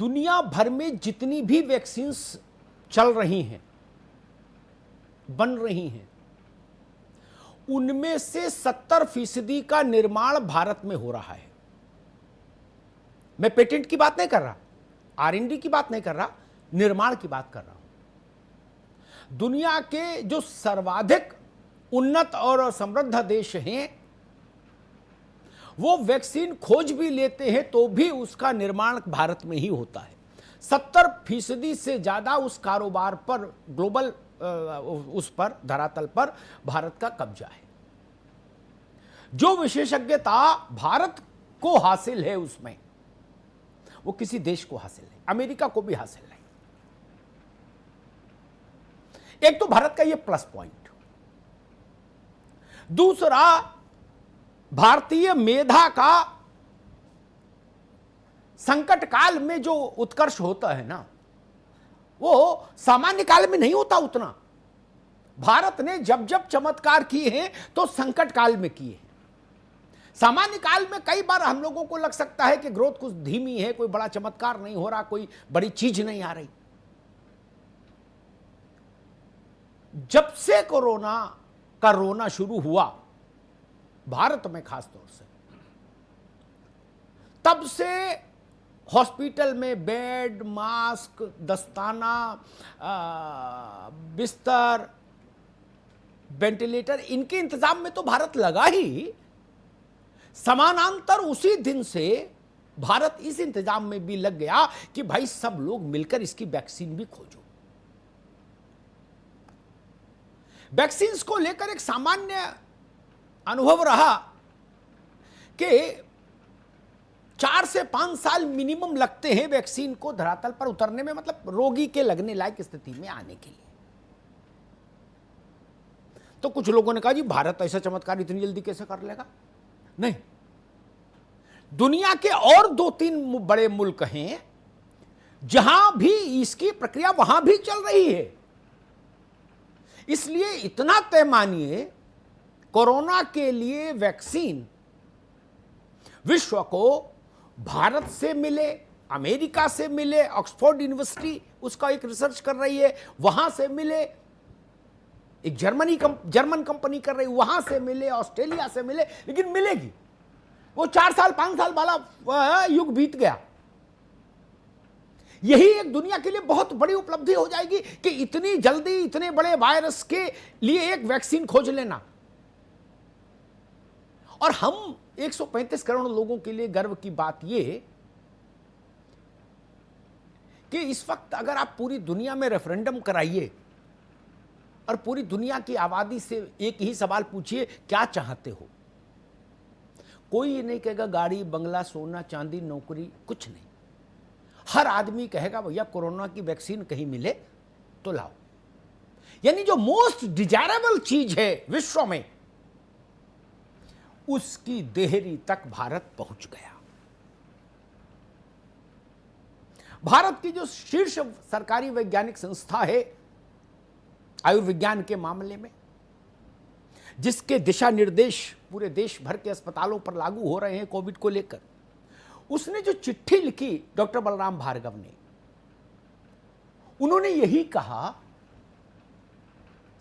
दुनिया भर में जितनी भी वैक्सीन्स चल रही हैं, बन रही हैं, उनमें से 70% का निर्माण भारत में हो रहा है। मैं पेटेंट की बात नहीं कर रहा, R&D की बात नहीं कर रहा, निर्माण की बात कर रहा हूं। दुनिया के जो सर्वाधिक उन्नत और समृद्ध देश हैं, वो वैक्सीन खोज भी लेते हैं तो भी उसका निर्माण भारत में ही होता है। 70% से ज्यादा उस कारोबार पर, ग्लोबल उस पर, धरातल पर भारत का कब्जा है। जो विशेषज्ञता भारत को हासिल है उसमें, वो किसी देश को हासिल नहीं, अमेरिका को भी हासिल नहीं। एक तो भारत का ये प्लस पॉइंट। दूसरा, भारतीय मेधा का संकट काल में जो उत्कर्ष होता है ना, वो सामान्य काल में नहीं होता उतना। भारत ने जब जब चमत्कार किए हैं तो संकट काल में किए हैं। सामान्य काल में कई बार हम लोगों को लग सकता है कि ग्रोथ कुछ धीमी है, कोई बड़ा चमत्कार नहीं हो रहा, कोई बड़ी चीज नहीं आ रही। जब से कोरोना का रोना शुरू हुआ भारत में खास तौर से, तब से हॉस्पिटल में बेड, मास्क, दस्ताना, बिस्तर, वेंटिलेटर, इनके इंतजाम में तो भारत लगा ही। समानांतर उसी दिन से भारत इस इंतजाम में भी लग गया कि भाई सब लोग मिलकर इसकी वैक्सीन भी खोजो। वैक्सीन को लेकर एक सामान्य अनुभव रहा कि 4 से 5 साल मिनिमम लगते हैं वैक्सीन को धरातल पर उतरने में, मतलब रोगी के लगने लायक स्थिति में आने के लिए। तो कुछ लोगों ने कहा जी भारत ऐसा चमत्कार इतनी जल्दी कैसे कर लेगा? नहीं, दुनिया के और 2-3 बड़े मुल्क हैं जहां भी इसकी प्रक्रिया वहां भी चल रही है। इसलिए इतना तय मानिए, कोरोना के लिए वैक्सीन विश्व को भारत से मिले, अमेरिका से मिले, ऑक्सफोर्ड यूनिवर्सिटी उसका एक रिसर्च कर रही है, वहां से मिले, एक जर्मन कंपनी कर रही है, वहां से मिले, ऑस्ट्रेलिया से मिले, लेकिन मिलेगी। वो 4 साल 5 साल वाला युग बीत गया। यही एक दुनिया के लिए बहुत बड़ी उपलब्धि हो जाएगी कि इतनी जल्दी इतने बड़े वायरस के लिए एक वैक्सीन खोज लेना। और हम 135 करोड़ लोगों के लिए गर्व की बात यह कि इस वक्त अगर आप पूरी दुनिया में रेफरेंडम कराइए और पूरी दुनिया की आबादी से एक ही सवाल पूछिए, क्या चाहते हो? कोई ये नहीं कहेगा गाड़ी, बंगला, सोना, चांदी, नौकरी, कुछ नहीं। हर आदमी कहेगा भैया कोरोना की वैक्सीन कहीं मिले तो लाओ। यानी जो मोस्ट डिजायरेबल चीज है विश्व में, उसकी देहरी तक भारत पहुंच गया। भारत की जो शीर्ष सरकारी वैज्ञानिक संस्था है आयुर्विज्ञान के मामले में, जिसके दिशा निर्देश पूरे देश भर के अस्पतालों पर लागू हो रहे हैं कोविड को लेकर, उसने जो चिट्ठी लिखी डॉक्टर बलराम भार्गव ने, उन्होंने यही कहा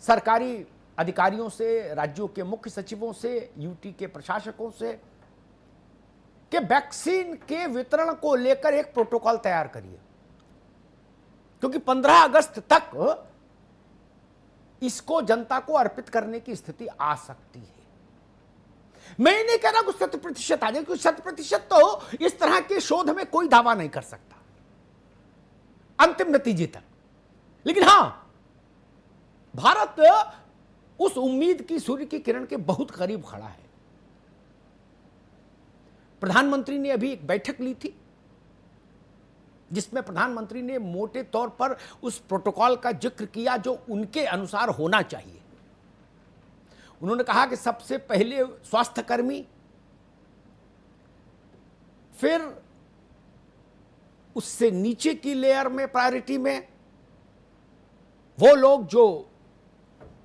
सरकारी अधिकारियों से, राज्यों के मुख्य सचिवों से, यूटी के प्रशासकों से कि वैक्सीन के वितरण को लेकर एक प्रोटोकॉल तैयार करिए, क्योंकि 15 अगस्त तक इसको जनता को अर्पित करने की स्थिति आ सकती है। मैं नहीं कह रहा कुछ 100% आ जाए, क्योंकि 100% तो इस तरह के शोध में कोई दावा नहीं कर सकता अंतिम नतीजे तक। लेकिन हां, भारत उस उम्मीद की सूर्य की किरण के बहुत करीब खड़ा है। प्रधानमंत्री ने अभी एक बैठक ली थी जिसमें प्रधानमंत्री ने मोटे तौर पर उस प्रोटोकॉल का जिक्र किया जो उनके अनुसार होना चाहिए। उन्होंने कहा कि सबसे पहले स्वास्थ्यकर्मी, फिर उससे नीचे की लेयर में प्रायोरिटी में वो लोग जो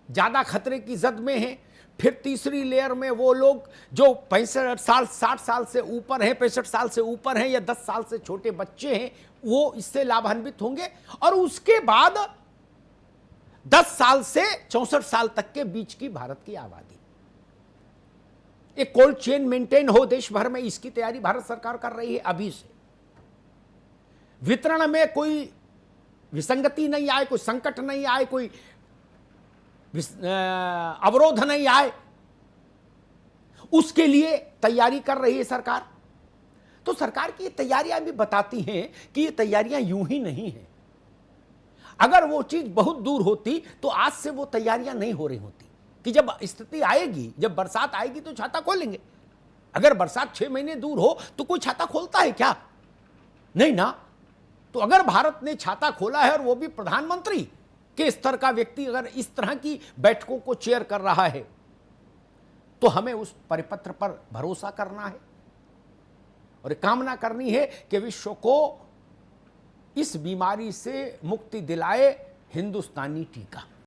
ज्यादा खतरे की जद में हैं, फिर तीसरी लेयर में वो लोग जो 65 साल 60 साल से ऊपर हैं, 65 साल से ऊपर हैं या 10 साल से छोटे बच्चे हैं, वो इससे लाभान्वित होंगे। और उसके बाद 10 साल से 64 साल तक के बीच की भारत की आबादी, एक कोल्ड चेन मेंटेन हो देश भर में, इसकी तैयारी भारत सरकार कर रही है अभी से। वितरण में कोई विसंगति नहीं आए, कोई संकट नहीं आए, कोई अवरोध नहीं आए, उसके लिए तैयारी कर रही है सरकार। तो सरकार की तैयारियां भी बताती हैं कि ये तैयारियां यूं ही नहीं है। अगर वो चीज बहुत दूर होती तो आज से वो तैयारियां नहीं हो रही होती कि जब स्थिति आएगी, जब बरसात आएगी तो छाता खोलेंगे। अगर बरसात 6 महीने दूर हो तो कोई छाता खोलता है क्या? नहीं ना। तो अगर भारत ने छाता खोला है और वो भी प्रधानमंत्री के स्तर का व्यक्ति अगर इस तरह की बैठकों को चेयर कर रहा है, तो हमें उस परिपत्र पर भरोसा करना है और कामना करनी है कि विश्व को इस बीमारी से मुक्ति दिलाए हिंदुस्तानी टीका।